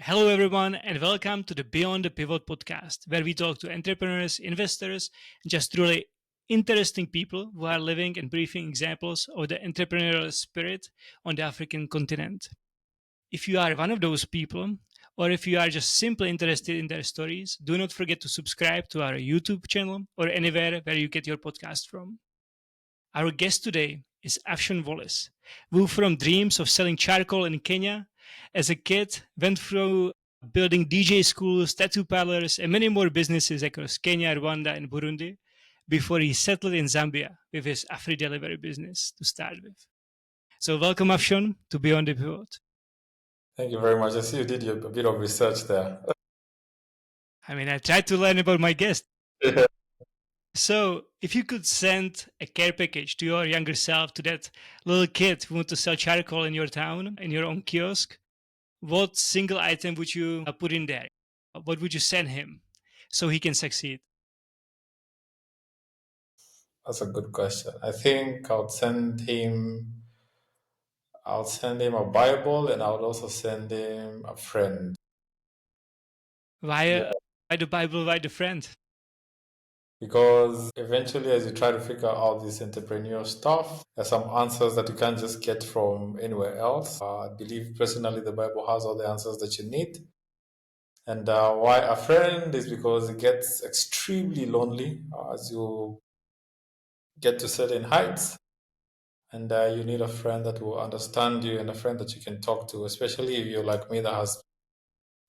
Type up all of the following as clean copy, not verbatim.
Hello, everyone, and welcome to the Beyond the Pivot podcast, where we talk to entrepreneurs, investors, and just truly interesting people who are living and breathing examples of the entrepreneurial spirit on the African continent. If you are one of those people, or if you are just simply interested in their stories, do not forget to subscribe to our YouTube channel or anywhere where you get your podcast from. Our guest today is Afshon Wallace, who from dreams of selling charcoal in Kenya as a kid went through building DJ schools, tattoo parlors, and many more businesses across Kenya, Rwanda, and Burundi before he settled in Zambia with his AfriDelivery business to start with. So welcome, Afshon, to Beyond the Pivot. Thank you very much. I see you did a bit of research there. I tried to learn about my guest. Yeah. So, if you could send a care package to your younger self, to that little kid who wants to sell charcoal in your town, in your own kiosk, what single item would you put in there? What would you send him so he can succeed? That's a good question. I think I'll send him a Bible, and I would also send him a friend. Why, Yeah. why the Bible, why the friend? Because eventually, as you try to figure out this entrepreneurial stuff, there's some answers that you can't just get from anywhere else. I believe personally the Bible has all the answers that you need. And why a friend is because it gets extremely lonely as you get to certain heights. And you need a friend that will understand you and a friend that you can talk to, especially if you're like me that has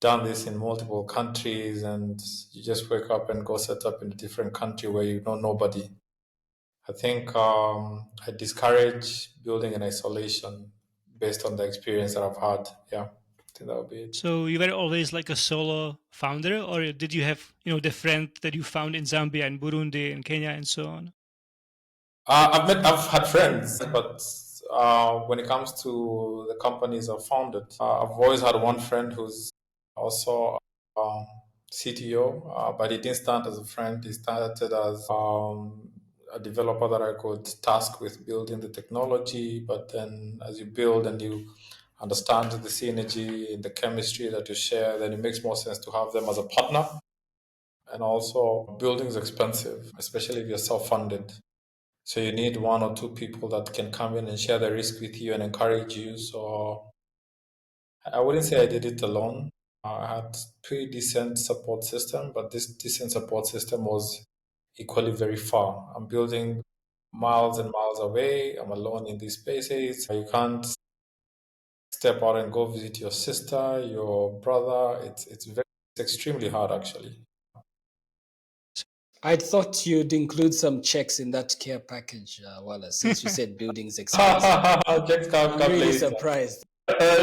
done this in multiple countries and you just wake up and go set up in a different country where you know nobody. I think I discourage building in isolation based on the experience that I've had. Yeah, I think that would be it. So you were always like a solo founder, or did you have, the friend that you found in Zambia and Burundi and Kenya and so on? I've had friends, but when it comes to the companies I've founded, I've always had one friend who's also CTO, but he didn't start as a friend. He started as a developer that I could task with building the technology. But then, as you build and you understand the synergy and the chemistry that you share, then it makes more sense to have them as a partner. And also, building is expensive, especially if you're self-funded. So you need one or two people that can come in and share the risk with you and encourage you. So I wouldn't say I did it alone. I had pretty decent support system, but this decent support system was equally very far. I'm building miles and miles away. I'm alone in these spaces. You can't step out and go visit your sister, your brother. It's extremely hard actually. I thought you'd include some checks in that care package, Wallace, since you said building's expensive. Checks come I'm really later. surprised.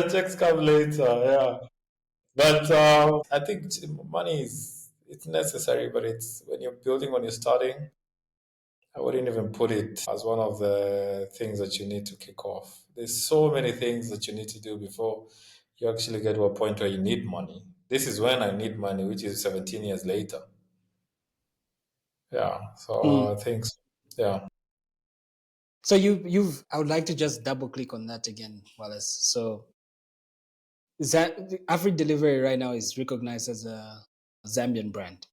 Checks come later. Yeah. But I think money is it's necessary, but it's when you're starting, I wouldn't even put it as one of the things that you need to kick off. There's so many things that you need to do before you actually get to a point where you need money. This is when I need money, which is 17 years later. Yeah. So I think, yeah. So I would like to just double click on that again, Wallace. So AfriDelivery right now is recognized as a Zambian brand.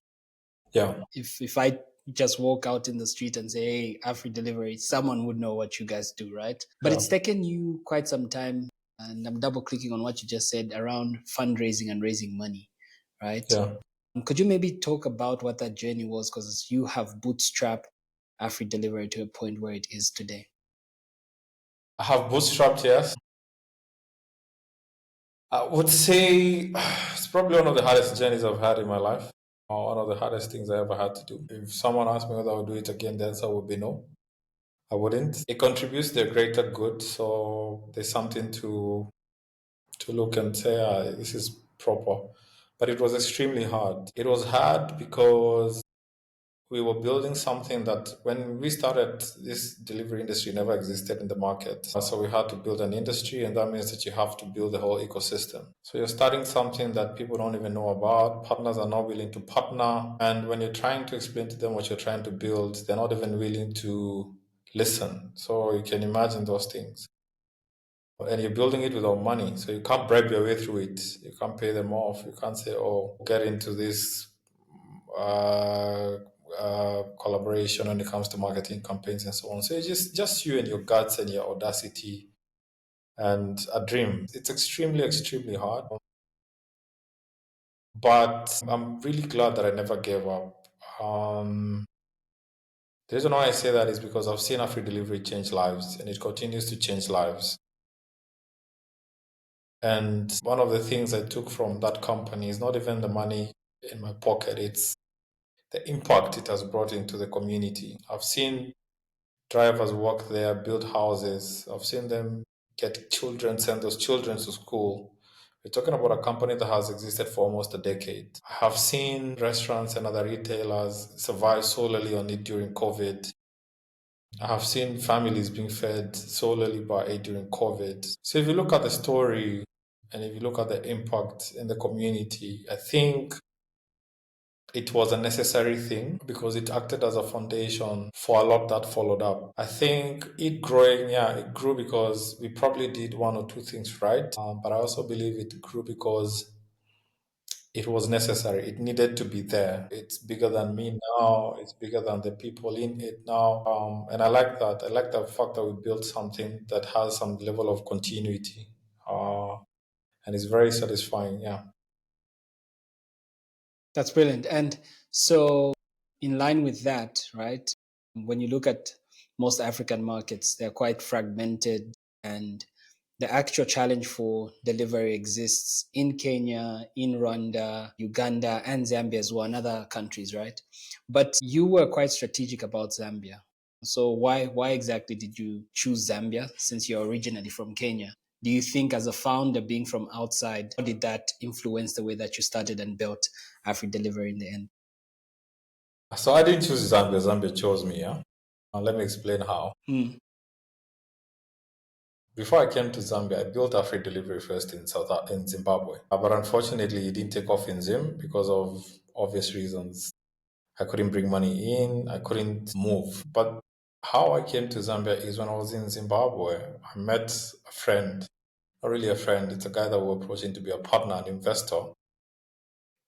Yeah. If I just walk out in the street and say, "Hey, AfriDelivery," someone would know what you guys do, right? But Yeah. it's taken you quite some time, and I'm double clicking on what you just said around fundraising and raising money, right? Yeah. Could you maybe talk about what that journey was? Because you have bootstrapped AfriDelivery to a point where it is today. I have bootstrapped, yes. I would say it's probably one of the hardest journeys I've had in my life, or one of the hardest things I ever had to do. If someone asked me whether I would do it again, the answer would be no. I wouldn't. It contributes to the greater good, so there's something to look and say, this is proper. But it was extremely hard. It was hard because we were building something that when we started, this delivery industry never existed in the market. So we had to build an industry, and that means that you have to build the whole ecosystem. So you're starting something that people don't even know about. Partners are not willing to partner. And when you're trying to explain to them what you're trying to build, they're not even willing to listen. So you can imagine those things. and you're building it without money. So you can't bribe your way through it. You can't pay them off. You can't say, oh, get into this collaboration when it comes to marketing campaigns and so on. So it's just you and your guts and your audacity and a dream. It's extremely, extremely hard. But I'm really glad that I never gave up. The reason why I say that is because I've seen AfriDelivery change lives, and it continues to change lives. And one of the things I took from that company is not even the money in my pocket, it's the impact it has brought into the community. I've seen drivers work there, build houses. I've seen them get children, send those children to school. We're talking about a company that has existed for almost a decade. I have seen restaurants and other retailers survive solely on it during COVID. I have seen families being fed solely by it during COVID. So if you look at the story and if you look at the impact in the community, I think it was a necessary thing because it acted as a foundation for a lot that followed up. I think it growing, yeah, it grew because we probably did one or two things right. But I also believe it grew because it was necessary. It needed to be there. It's bigger than me now. It's bigger than the people in it now. And I like that. I like the fact that we built something that has some level of continuity. And it's very satisfying. Yeah. That's brilliant. And so, in line with that, right, when you look at most African markets, they're quite fragmented, and the actual challenge for delivery exists in Kenya, in Rwanda, Uganda, and Zambia as well, and other countries, right? But you were quite strategic about Zambia. So why exactly did you choose Zambia since you're originally from Kenya? Do you think as a founder being from outside, how did that influence the way that you started and built AfriDelivery in the end? So I didn't choose Zambia. Zambia chose me. Yeah. Let me explain how. Mm. Before I came to Zambia, I built AfriDelivery first in Zimbabwe. But unfortunately, it didn't take off in Zim because of obvious reasons. I couldn't bring money in. I couldn't move. But how I came to Zambia is when I was in Zimbabwe. I met a friend, not really a friend. It's a guy that we were approaching to be a partner, an investor.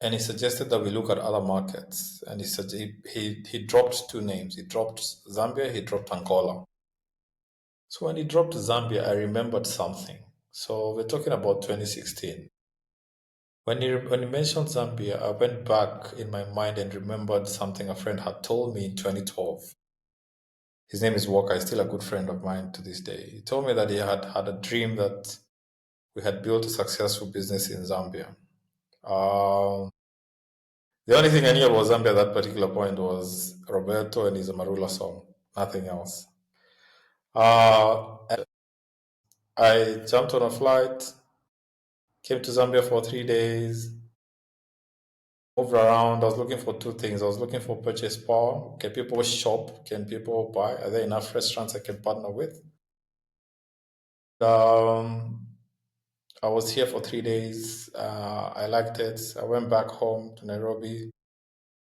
And he suggested that we look at other markets. And he said he dropped two names. He dropped Zambia. He dropped Angola. So when he dropped Zambia, I remembered something. So we're talking about 2016. When he mentioned Zambia, I went back in my mind and remembered something a friend had told me in 2012. His name is Walker. He's still a good friend of mine to this day. He told me that he had had a dream that we had built a successful business in Zambia. The only thing I knew about Zambia at that particular point was Roberto and his Amarula song, nothing else. And I jumped on a flight, came to Zambia for 3 days, moved around. I was looking for two things. I was looking for purchase power. Can people shop? Can people buy? Are there enough restaurants I can partner with? Um, I was here for 3 days. I liked it. I went back home to Nairobi,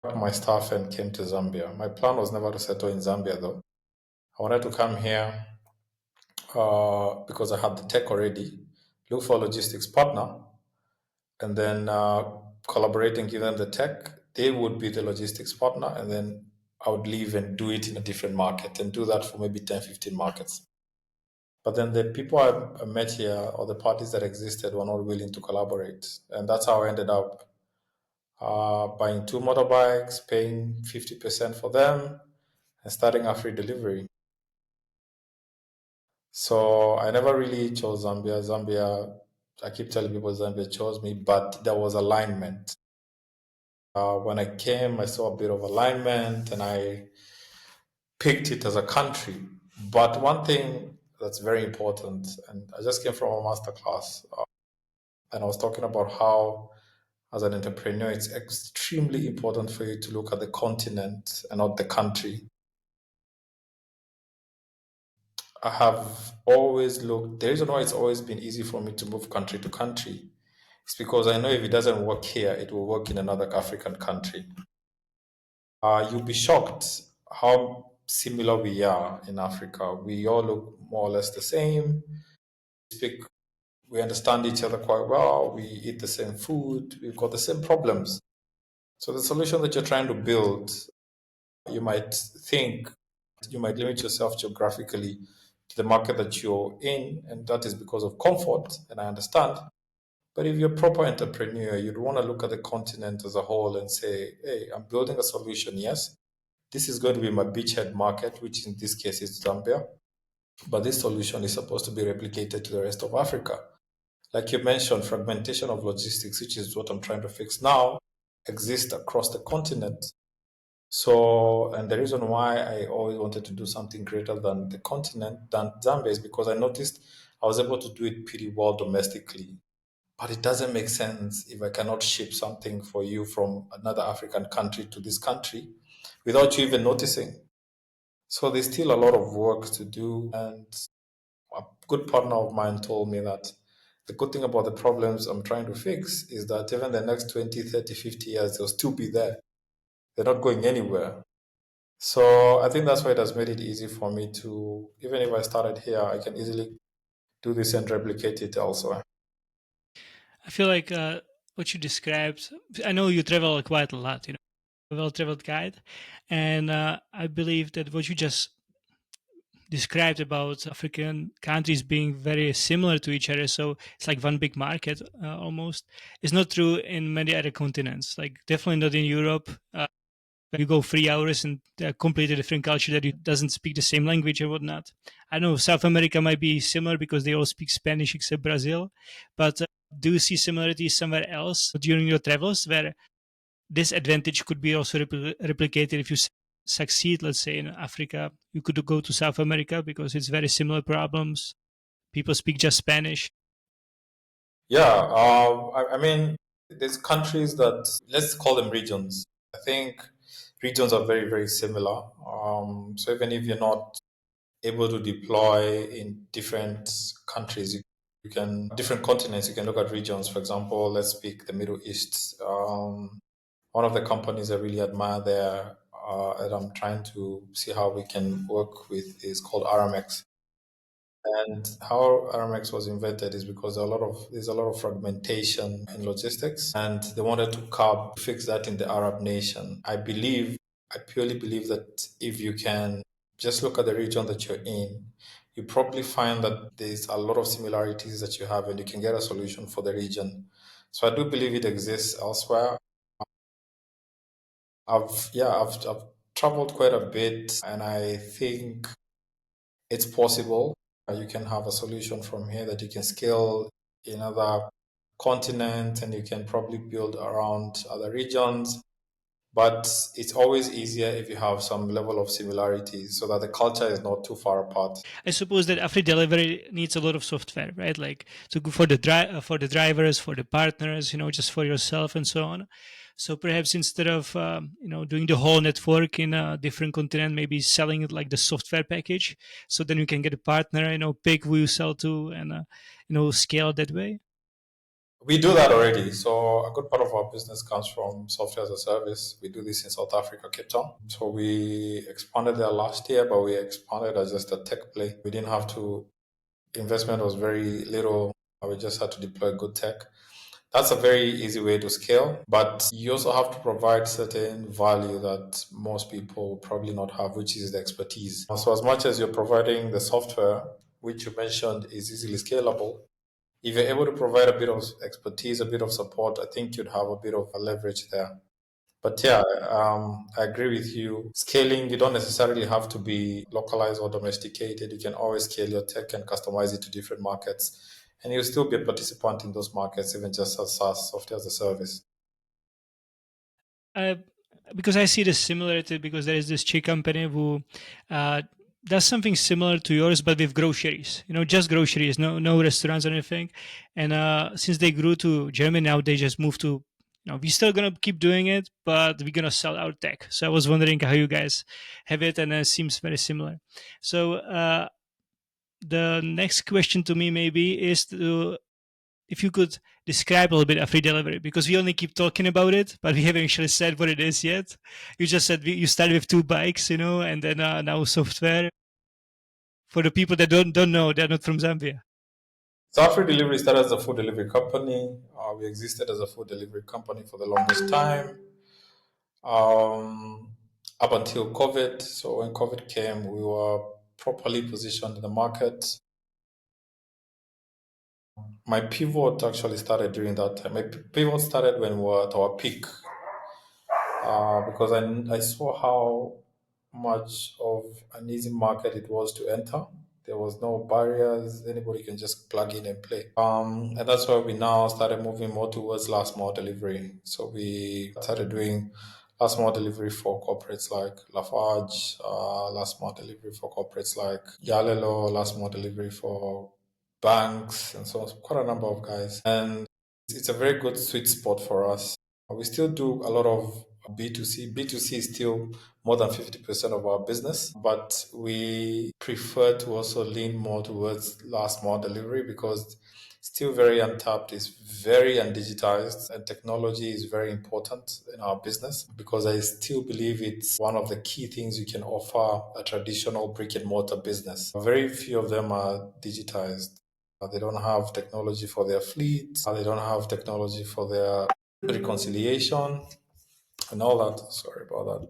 packed my stuff, and came to Zambia. My plan was never to settle in Zambia, though. I wanted to come here because I had the tech already, look for a logistics partner, and then collaborate and give them the tech. They would be the logistics partner, and then I would leave and do it in a different market and do that for maybe 10, 15 markets. But then the people I met here or the parties that existed were not willing to collaborate. And that's how I ended up buying two motorbikes, paying 50% for them, and starting AfriDelivery. So I never really chose Zambia. Zambia, I keep telling people Zambia chose me, but there was alignment. When I came, I saw a bit of alignment and I picked it as a country. But one thing that's very important, and I just came from a masterclass, and I was talking about how, as an entrepreneur, it's extremely important for you to look at the continent and not the country. I have always looked, the reason why it's always been easy for me to move country to country is because I know if it doesn't work here, it will work in another African country. You'll be shocked how similar we are in Africa. We all look more or less the same. speak, we understand each other quite well. We eat the same food. We've got the same problems. So the solution that you're trying to build, you might think you might limit yourself geographically to the market that you're in, and that is because of comfort, and I understand. But if you're a proper entrepreneur, you'd want to look at the continent as a whole and say, hey, I'm building a solution. Yes, this is going to be my beachhead market, which in this case is Zambia. But this solution is supposed to be replicated to the rest of Africa. Like you mentioned, fragmentation of logistics, which is what I'm trying to fix now, exists across the continent. So, and the reason why I always wanted to do something greater than the continent, than Zambia, is because I noticed I was able to do it pretty well domestically. But it doesn't make sense if I cannot ship something for you from another African country to this country without you even noticing. So there's still a lot of work to do. And a good partner of mine told me that the good thing about the problems I'm trying to fix is that even the next 20, 30, 50 years, they'll still be there. They're not going anywhere. So I think that's why it has made it easy for me to, even if I started here, I can easily do this and replicate it elsewhere. I feel like what you described, I know you travel quite a lot, a well-traveled guide. And I believe that what you just described about African countries being very similar to each other, so it's like one big market almost, is not true in many other continents. Like definitely not in Europe. You go 3 hours and a completely different culture that you doesn't speak the same language or whatnot. I know South America might be similar because they all speak Spanish except Brazil, but do you see similarities somewhere else during your travels where this advantage could be also replicated if you succeed, let's say in Africa? You could go to South America because it's very similar problems. People speak just Spanish. Yeah, I mean, there's countries that, let's call them regions. I think regions are very, very similar. So even if you're not able to deploy in different countries, you can, different continents, you can look at regions. For example, let's speak the Middle East. One of the companies I really admire there, and I'm trying to see how we can work with, is called RMX. And how RMX was invented is because there's a lot of fragmentation in logistics, and they wanted to fix that in the Arab nation. I purely believe that if you can just look at the region that you're in, you probably find that there's a lot of similarities that you have, and you can get a solution for the region. So I do believe it exists elsewhere. I've traveled quite a bit, and I think it's possible. You can have a solution from here that you can scale in other continents, and you can probably build around other regions. But it's always easier if you have some level of similarities so that the culture is not too far apart. I suppose that AfriDelivery needs a lot of software, right? Like to go for the for the drivers, for the partners, just for yourself and so on. So perhaps instead of doing the whole network in a different continent, maybe selling it like the software package, so then you can get a partner, pick who you sell to, and scale that way. We do that already. So a good part of our business comes from software as a service. We do this in South Africa, Cape Town. So we expanded there last year, but we expanded as just a tech play. We didn't have to, investment was very little. We just had to deploy good tech. That's a very easy way to scale, but you also have to provide certain value that most people probably not have, which is the expertise. So as much as you're providing the software, which you mentioned is easily scalable, if you're able to provide a bit of expertise, a bit of support, I think you'd have a bit of a leverage there. But yeah, I agree with you. Scaling, you don't necessarily have to be localized or domesticated. You can always scale your tech and customize it to different markets. And you'll still be a participant in those markets, even just as SaaS, software as a service. Uh, because I see the similarity because there is this Czech company who uh, does something similar to yours, but with groceries. Just groceries, no restaurants or anything. And since they grew to Germany, now they just moved to. We're still gonna keep doing it, but we're gonna sell our tech. So I was wondering how you guys have it, and it seems very similar. So the next question to me maybe is if you could describe a little bit AfriDelivery, because we only keep talking about it, but we haven't actually said what it is yet. You just said you started with two bikes, and then now software. For the people that don't know, they're not from Zambia. So AfriDelivery started as a food delivery company. We existed as a food delivery company for the longest time, um, up until COVID. So when COVID came, we were properly positioned in the market. My pivot actually started during that time. My pivot started when we were at our peak, because I saw how much of an easy market it was to enter. There was no barriers. Anybody can just plug in and play. And that's why we now started moving more towards last mile delivery. So we started doing last mile delivery for corporates like Lafarge, last mile delivery for corporates like Yalelo, last mile delivery for banks, and so on. Quite a number of guys. And it's a very good sweet spot for us. We still do a lot of B2C. B2C is still more than 50% of our business, but we prefer to also lean more towards last mile delivery because it's still very untapped, it's very undigitized, and technology is very important in our business because I still believe it's one of the key things you can offer a traditional brick and mortar business. Very few of them are digitized. They don't have technology for their fleet. They don't have technology for their reconciliation and all that. Sorry about that.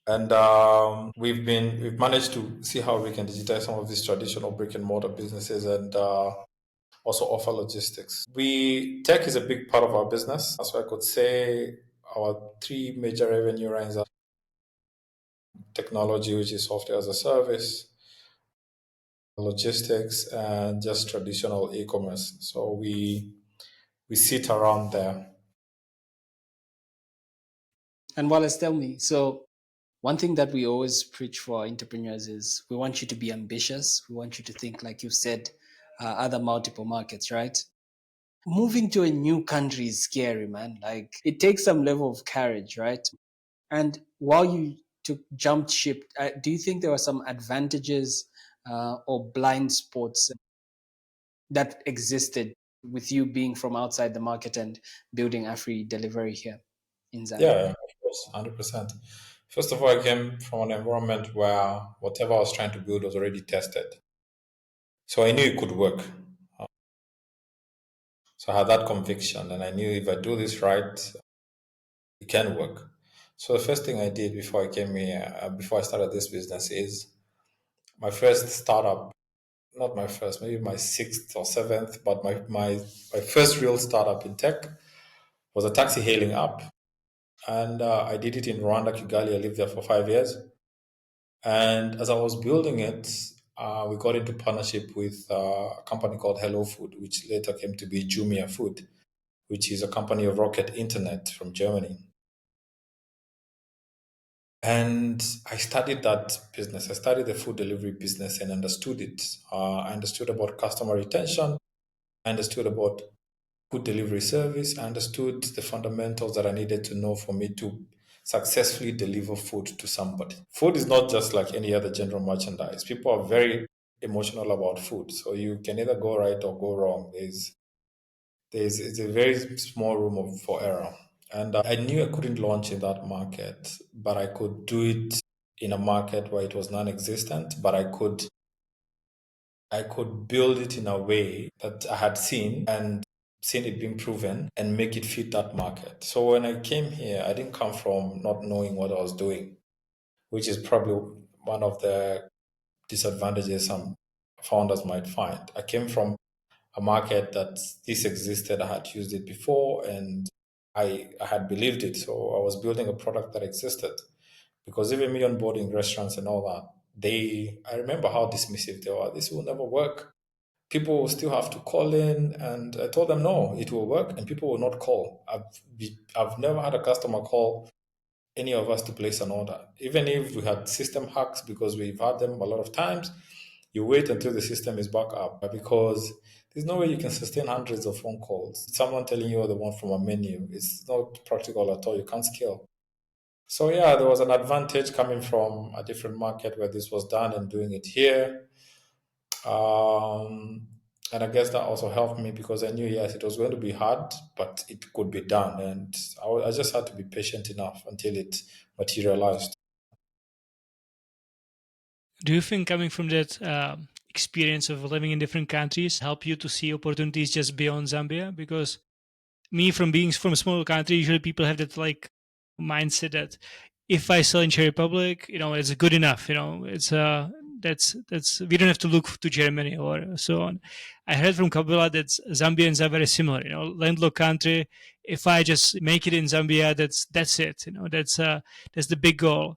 And we've managed to see how we can digitize some of these traditional brick and mortar businesses and also offer logistics. We tech is a big part of our business. So I could say our three major revenue lines are technology, which is software as a service, logistics, and just traditional e-commerce. So we sit around there. And Wallace, tell me, so one thing that we always preach for our entrepreneurs is we want you to be ambitious. We want you to think, like you said, other multiple markets, right? Moving to a new country is scary, man. Like it takes some level of courage, right? And while you took jumped ship, do you think there were some advantages or blind spots that existed with you being from outside the market and building AfriDelivery here in Zambia? Yeah, of course, 100%. First of all, I came from an environment where whatever I was trying to build was already tested. So I knew it could work. So I had that conviction, and I knew if I do this right, it can work. So the first thing I did before I came here, before I started this business, is my first startup. Not my first, maybe my sixth or seventh, but my first real startup in tech was a taxi hailing app. And I did it in Rwanda, Kigali. I lived there for 5 years. And as I was building it, we got into partnership with a company called Hello Food, which later came to be Jumia Food, which is a company of Rocket Internet from Germany. And I studied that business. I studied the food delivery business and understood it. I understood about customer retention. I understood about food delivery service. I understood the fundamentals that I needed to know for me to successfully deliver food to somebody. Food is not just like any other general merchandise. People are very emotional about food. So you can either go right or go wrong. There's it's a very small room for error. And I knew I couldn't launch in that market, but I could do it in a market where it was non-existent, but I could build it in a way that I had seen it being proven and make it fit that market. So when I came here, I didn't come from not knowing what I was doing, which is probably one of the disadvantages some founders might find. I came from a market that this existed. I had used it before and I had believed it. So I was building a product that existed. Because even me onboarding restaurants and all that, I remember how dismissive they were. This will never work. People will still have to call in, and I told them no, it will work, and people will not call. I've never had a customer call any of us to place an order, even if we had system hacks because we've had them a lot of times. You wait until the system is back up because there's no way you can sustain hundreds of phone calls. Someone telling you they want from a menu, it's not practical at all. You can't scale. So yeah, there was an advantage coming from a different market where this was done and doing it here. Um, and I guess that also helped me because I knew, yes, it was going to be hard, but it could be done. And I just had to be patient enough until it materialized. Do you think coming from that experience of living in different countries help you to see opportunities just beyond Zambia? Because me, from being from a small country, usually people have that like mindset that if I sell in Czech Republic, it's good enough. It's that's we don't have to look to Germany or so on. I heard from Kabila that Zambians are very similar. Landlocked country. If I just make it in Zambia, that's it. That's the big goal.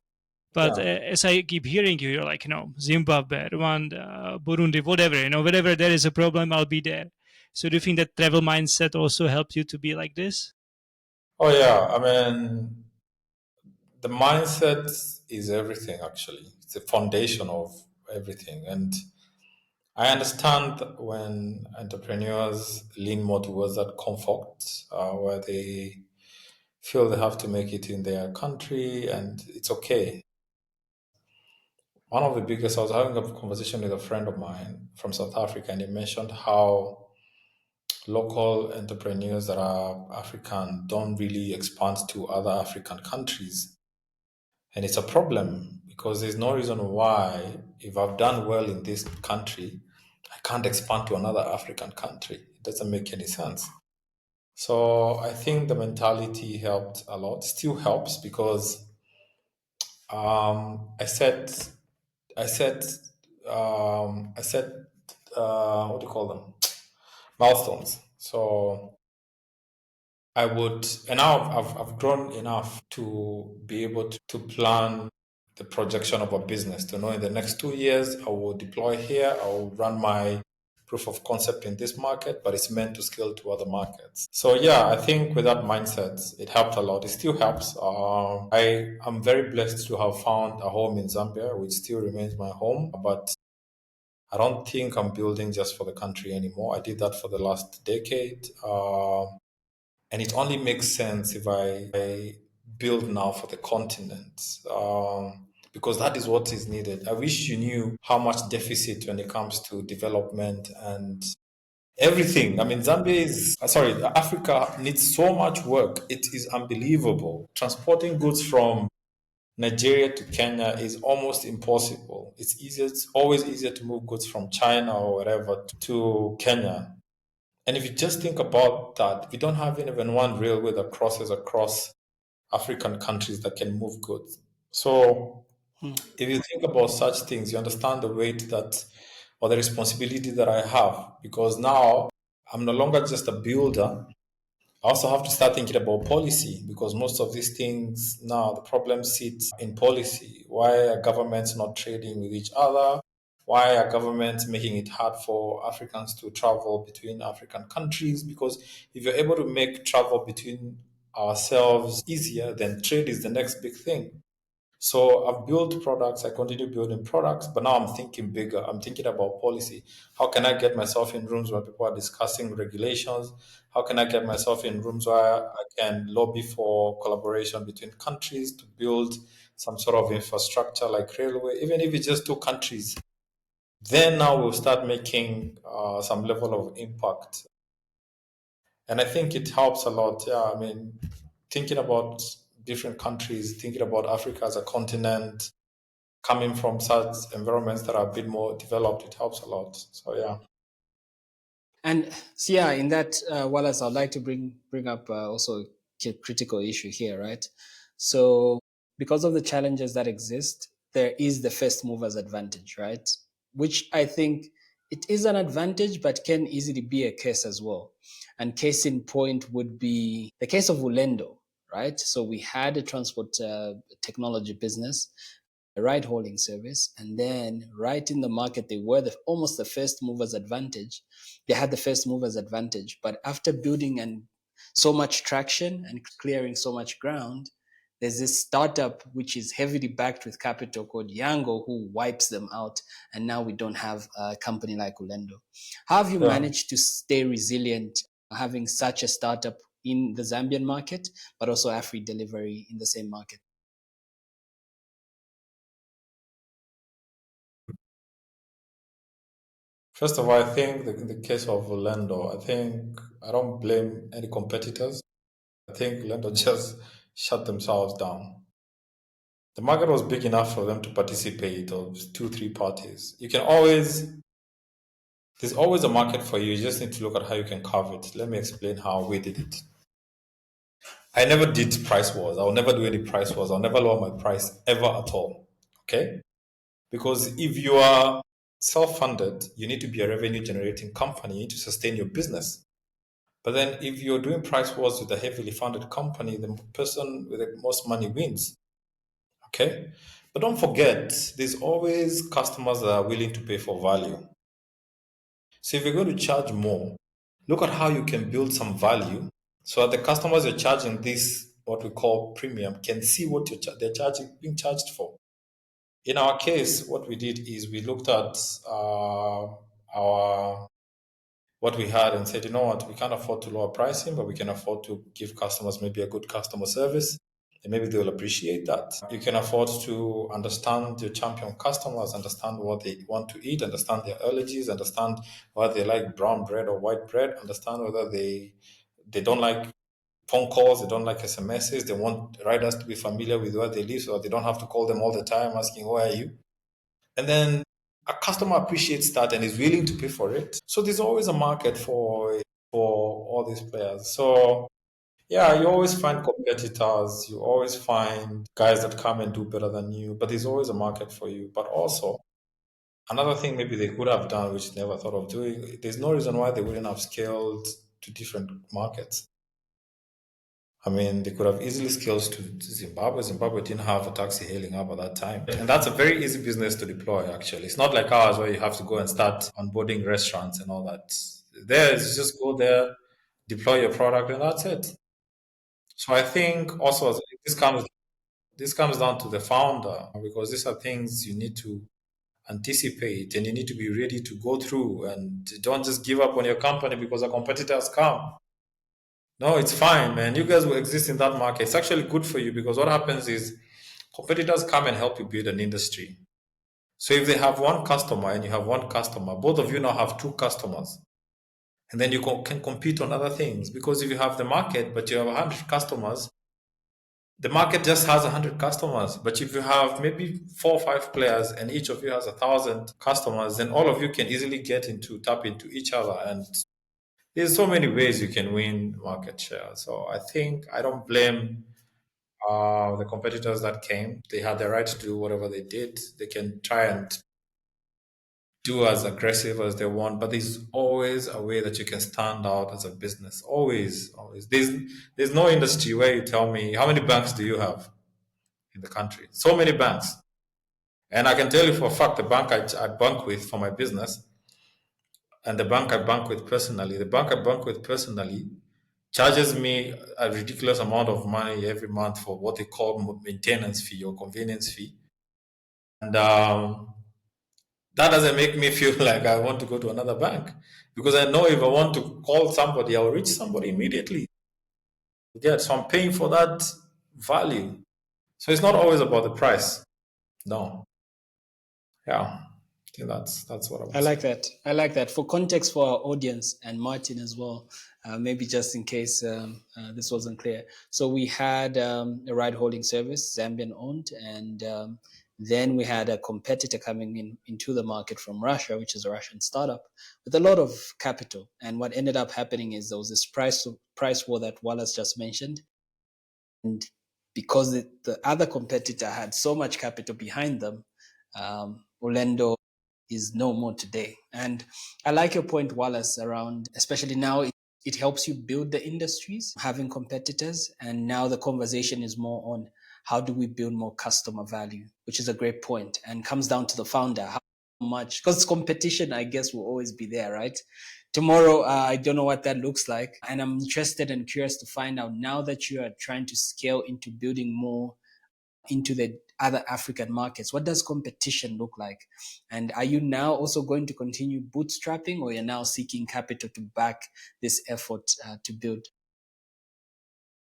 But Yeah. as I keep hearing you, you're like, Zimbabwe, Rwanda, Burundi, whatever, wherever there is a problem, I'll be there. So do you think that travel mindset also helped you to be like this? Oh yeah. I mean, the mindset is everything. Actually, it's the foundation of everything. And I understand when entrepreneurs lean more towards that comfort, where they feel they have to make it in their country, and it's okay. One of the biggest, I was having a conversation with a friend of mine from South Africa, and he mentioned how local entrepreneurs that are African don't really expand to other African countries. And it's a problem because there's no reason why, if I've done well in this country, I can't expand to another African country. It doesn't make any sense. So I think the mentality helped a lot, still helps because I set, I set, I set, what do you call them? Milestones. So I would, and now I've grown enough to be able to plan the projection of a business, to know in the next 2 years, I will deploy here, I will run my proof of concept in this market, but it's meant to scale to other markets. So yeah, I think with that mindset, it helped a lot. It still helps. I am very blessed to have found a home in Zambia, which still remains my home, but I don't think I'm building just for the country anymore. I did that for the last decade. And it only makes sense if I build now for the continent, because that is what is needed. I wish you knew how much deficit when it comes to development and everything. I mean, Africa needs so much work. It is unbelievable. Transporting goods from Nigeria to Kenya is almost impossible. It's always easier to move goods from China or wherever to Kenya. And if you just think about that, we don't have even one railway that crosses across African countries that can move goods. So Hmm. if you think about such things, you understand the weight that, or the responsibility that I have, because now I'm no longer just a builder. I also have to start thinking about policy because most of these things now, the problem sits in policy. Why are governments not trading with each other? Why are governments making it hard for Africans to travel between African countries? Because if you're able to make travel between ourselves easier, then trade is the next big thing. So I've built products, I continue building products, but now I'm thinking bigger. I'm thinking about policy. How can I get myself in rooms where people are discussing regulations? How can I get myself in rooms where I can lobby for collaboration between countries to build some sort of infrastructure like railway, even if it's just two countries? Then now we'll start making some level of impact. And I think it helps a lot. Yeah, I mean, thinking about different countries, thinking about Africa as a continent, coming from such environments that are a bit more developed, it helps a lot. So yeah. And so, yeah, in that, Wallace, I'd like to bring up also a critical issue here, right? So, because of the challenges that exist, there is the first movers advantage, right? Which I think it is an advantage, but can easily be a curse as well. And case in point would be the case of Ulendo, right? So we had a transport technology business, a ride hauling service, and then right in the market they were almost the first movers advantage. They had the first movers advantage, but after building and so much traction and clearing so much ground, there's this startup which is heavily backed with capital called Yango who wipes them out, and now we don't have a company like Ulendo. How have you Yeah. managed to stay resilient having such a startup in the Zambian market, but also AfriDelivery in the same market? First of all, I think in the case of Orlando, I think I don't blame any competitors. I think Orlando just shut themselves down. The market was big enough for them to participate of two, three parties. You can always There's always a market for you. You just need to look at how you can carve it. Let me explain how we did it. I never did price wars. I'll never do any price wars. I'll never lower my price ever at all. Okay? Because if you are self-funded, you need to be a revenue generating company. You need to sustain your business. But then if you're doing price wars with a heavily funded company, the person with the most money wins. Okay? But don't forget, there's always customers that are willing to pay for value. So if you're going to charge more, look at how you can build some value so that the customers you're charging this, what we call premium, can see what they're charging, being charged for. In our case, what we did is we looked at our what we had and said, you know what, we can't afford to lower pricing, but we can afford to give customers maybe a good customer service, and maybe they'll appreciate that. You can afford to understand your champion customers, understand what they want to eat, understand their allergies, understand whether they like brown bread or white bread, understand whether they don't like phone calls, they don't like SMSs, they want riders to be familiar with where they live so that they don't have to call them all the time asking, where are you? And then a customer appreciates that and is willing to pay for it. So there's always a market for all these players. So yeah, you always find competitors, you always find guys that come and do better than you, but there's always a market for you. But also another thing maybe they could have done, which they never thought of doing, there's no reason why they wouldn't have scaled to different markets. I mean, they could have easily scaled to Zimbabwe. Zimbabwe didn't have a taxi hailing app at that time. And that's a very easy business to deploy, actually. It's not like ours where you have to go and start onboarding restaurants and all that. There, is just go there, deploy your product, and that's it. So I think also this comes down to the founder because these are things you need to anticipate and you need to be ready to go through and don't just give up on your company because a competitor has come. No, it's fine, man. You guys will exist in that market. It's actually good for you because what happens is competitors come and help you build an industry. So if they have one customer and you have one customer, both of you now have two customers. And then you can compete on other things because if you have the market, but you have 100 customers, the market just has 100 customers. But if you have maybe 4 or 5 players and each of you has 1,000 customers, then all of you can easily tap into each other and there's so many ways you can win market share. So I think I don't blame the competitors that came. They had the right to do whatever they did. They can try and do as aggressive as they want, but there's always a way that you can stand out as a business. Always, always. There's no industry where you tell me how many banks do you have in the country? So many banks. And I can tell you for a fact the bank I bank with for my business and the bank I bank with personally, charges me a ridiculous amount of money every month for what they call maintenance fee or convenience fee. And that doesn't make me feel like I want to go to another bank because I know if I want to call somebody, I'll reach somebody immediately. Yeah, so I'm paying for that value. So it's not always about the price. No. Yeah. I think that's what I I would say. like that. I like that. For context for our audience and Martin as well, maybe just in case this wasn't clear. So we had a ride hauling service, Zambian owned, and then we had a competitor coming into the market from Russia, which is a Russian startup, with a lot of capital. And what ended up happening is there was this price war that Wallace just mentioned. And because the other competitor had so much capital behind them, Orlando is no more today. And I like your point, Wallace, around, especially now, it helps you build the industries, having competitors. And now the conversation is more on how do we build more customer value, which is a great point and comes down to the founder. How much, because competition, I guess, will always be there, right? Tomorrow, I don't know what that looks like. And I'm interested and curious to find out now that you are trying to scale into building more into the other African markets, what does competition look like? And are you now also going to continue bootstrapping or you're now seeking capital to back this effort to build?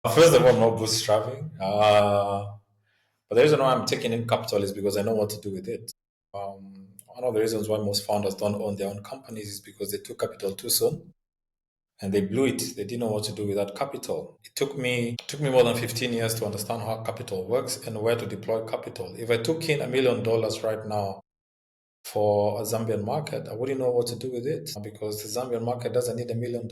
First of all, no bootstrapping. But the reason why I'm taking in capital is because I know what to do with it. One of the reasons why most founders don't own their own companies is because they took capital too soon and they blew it. They didn't know what to do with that capital. It took me more than 15 years to understand how capital works and where to deploy capital. If I took in $1 million right now for a Zambian market, I wouldn't know what to do with it because the Zambian market doesn't need $1 million.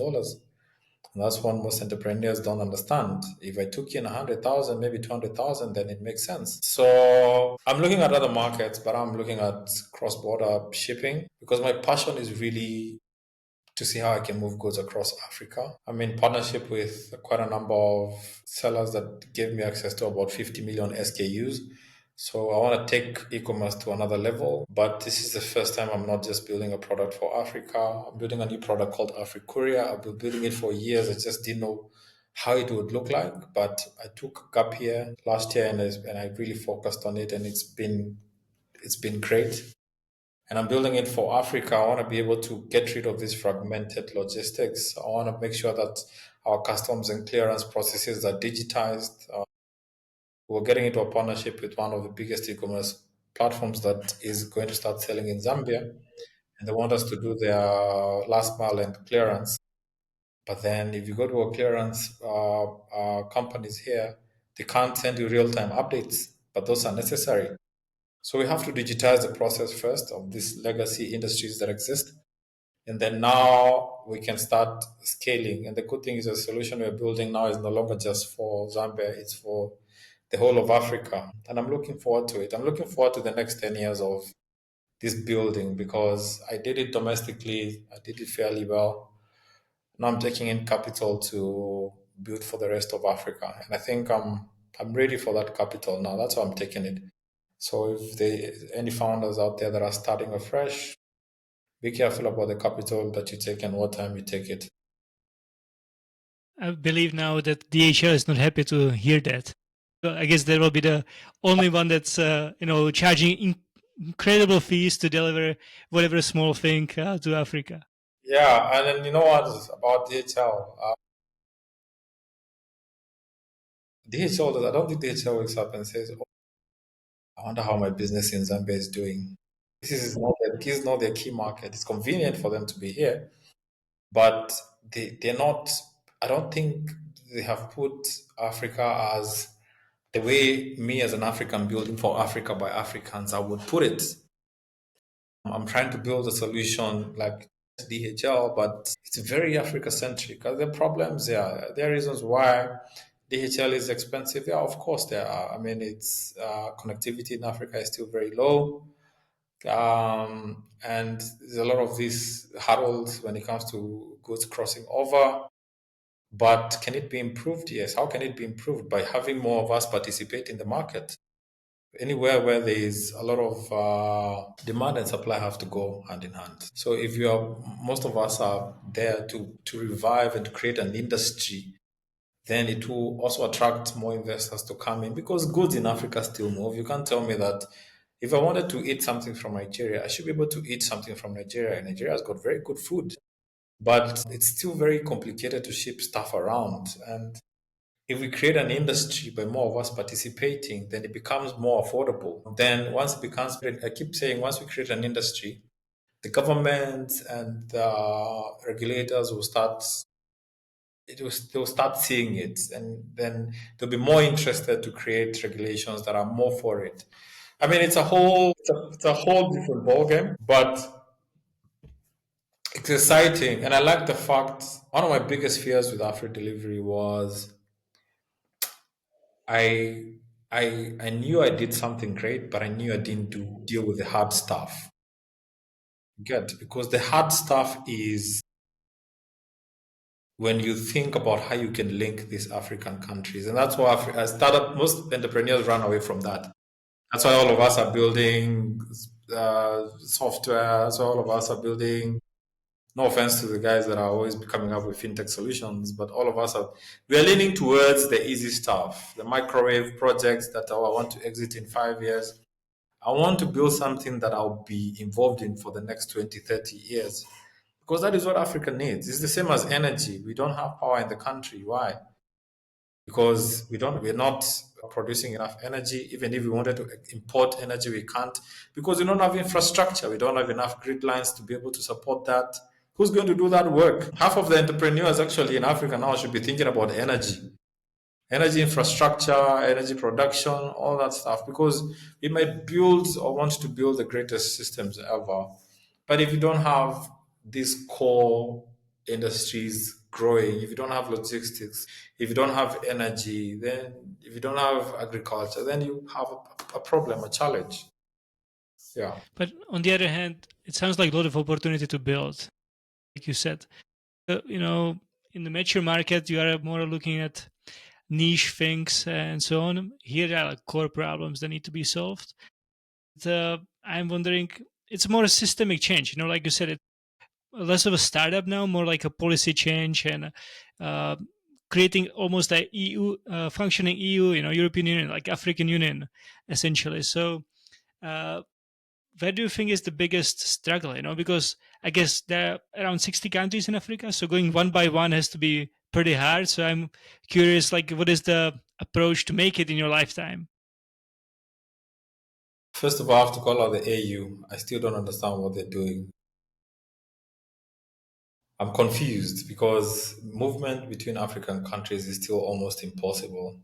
And that's what most entrepreneurs don't understand. If I took in 100,000, maybe 200,000, then it makes sense. So I'm looking at other markets, but I'm looking at cross-border shipping because my passion is really to see how I can move goods across Africa. I'm in partnership with quite a number of sellers that gave me access to about 50 million SKUs. So I want to take e-commerce to another level, but this is the first time I'm not just building a product for Africa. I'm building a new product called Courier. I've been building it for years. I just didn't know how it would look like, but I took a gap year last year and I really focused on it, and it's been great. And I'm building it for Africa. I want to be able to get rid of this fragmented logistics. I want to make sure that our customs and clearance processes are digitized. We're getting into a partnership with one of the biggest e-commerce platforms that is going to start selling in Zambia, and they want us to do their last mile and clearance. But then, if you go to a clearance companies here, they can't send you real-time updates, but those are necessary. So we have to digitize the process first of these legacy industries that exist. And then now we can start scaling. And the good thing is the solution we're building now is no longer just for Zambia, it's for the whole of Africa. And I'm looking forward to it. I'm looking forward to the next 10 years of this building because I did it domestically, I did it fairly well. Now I'm taking in capital to build for the rest of Africa. And I think I'm ready for that capital now. That's why I'm taking it. So if any founders out there that are starting afresh, be careful about the capital that you take and what time you take it. I believe now that DHL is not happy to hear that. I guess they will be the only one that's charging incredible fees to deliver whatever small thing to Africa. Yeah, and then you know what about DHL? DHL, I don't think DHL wakes up and says, "Oh, I wonder how my business in Zambia is doing." This is not their key market. It's convenient for them to be here, but they're not. I don't think they have put Africa as the way me as an African building for Africa by Africans, I would put it. I'm trying to build a solution like DHL, but it's very Africa centric. Are there problems? Yeah. There are reasons why DHL is expensive. Yeah, of course there are. I mean, it's connectivity in Africa is still very low. And there's a lot of these hurdles when it comes to goods crossing over. But can it be improved? Yes. How can it be improved? By having more of us participate in the market. Anywhere where there is a lot of demand and supply have to go hand in hand. So if most of us are there to revive and to create an industry, then it will also attract more investors to come in because goods in Africa still move. You can't tell me that if I wanted to eat something from Nigeria, I should be able to eat something from Nigeria. Nigeria has got very good food, but it's still very complicated to ship stuff around. And if we create an industry by more of us participating, then it becomes more affordable. Then once it becomes, I keep saying, once we create an industry, the government and the regulators will start. They'll start seeing it, and then they'll be more interested to create regulations that are more for it. I mean, it's a whole different ballgame, but it's exciting, and I like the fact. One of my biggest fears with AfriDelivery was I I knew I did something great, but I knew I didn't deal with the hard stuff. Good, because the hard stuff is when you think about how you can link these African countries, and that's why I started. Most entrepreneurs run away from that. That's why all of us are building software. That's why all of us are building. No offense to the guys that are always coming up with fintech solutions, but all of us are. We are leaning towards the easy stuff, the microwave projects that I want to exit in 5 years. I want to build something that I'll be involved in for the next 20, 30 years. Because that is what Africa needs. It's the same as energy. We don't have power in the country. Why? Because we're not producing enough energy. Even if we wanted to import energy, we can't because we don't have infrastructure. We don't have enough grid lines to be able to support that. Who's going to do that work? Half of the entrepreneurs actually in Africa now should be thinking about energy energy infrastructure, energy production, all that stuff. Because we might build or want to build the greatest systems ever, but if you don't have these core industries growing, if you don't have logistics, if you don't have energy, then if you don't have agriculture, then you have a problem, a challenge. Yeah. But on the other hand, it sounds like a lot of opportunity to build, like you said. In the mature market, you are more looking at niche things and so on. Here, there are like core problems that need to be solved. I'm wondering, it's more a systemic change. Like you said, it's less of a startup now, more like a policy change and uh, creating almost a EU, functioning EU, European Union, like African Union, essentially. So. Uh, where do you think is the biggest struggle? Because I guess there are around 60 countries in Africa, so going one by one has to be pretty hard. So I'm curious, like, what is the approach to make it in your lifetime? First of all, I have to call out the AU. I still don't understand what they're doing. I'm confused because movement between African countries is still almost impossible.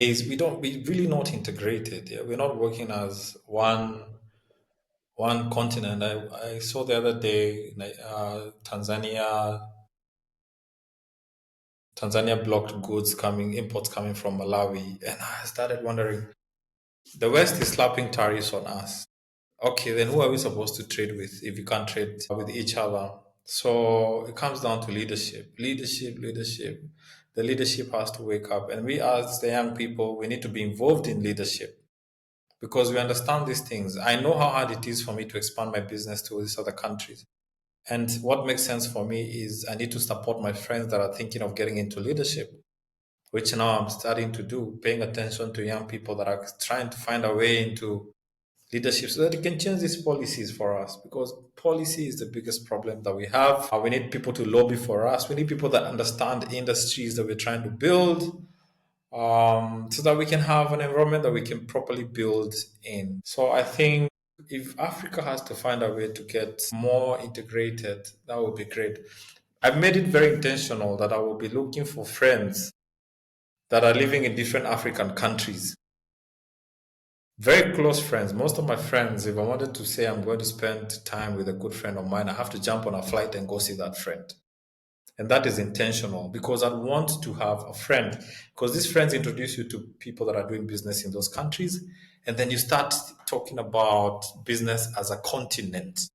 We really not integrated. Yeah? We're not working as one continent. I saw the other day Tanzania blocked imports coming from Malawi, and I started wondering. The West is slapping tariffs on us. Okay, then who are we supposed to trade with if you can't trade with each other? So it comes down to leadership. Leadership, leadership. The leadership has to wake up. And we, as the young people, we need to be involved in leadership because we understand these things. I know how hard it is for me to expand my business to these other countries. And what makes sense for me is I need to support my friends that are thinking of getting into leadership, which now I'm starting to do, paying attention to young people that are trying to find a way into leadership so that they can change these policies for us because policy is the biggest problem that we have. We need people to lobby for us. We need people that understand industries that we're trying to build so that we can have an environment that we can properly build in. So I think if Africa has to find a way to get more integrated, that would be great. I've made it very intentional that I will be looking for friends that are living in different African countries. Very close friends. Most of my friends, if I wanted to say I'm going to spend time with a good friend of mine, I have to jump on a flight and go see that friend. And that is intentional because I want to have a friend because these friends introduce you to people that are doing business in those countries. And then you start talking about business as a continent.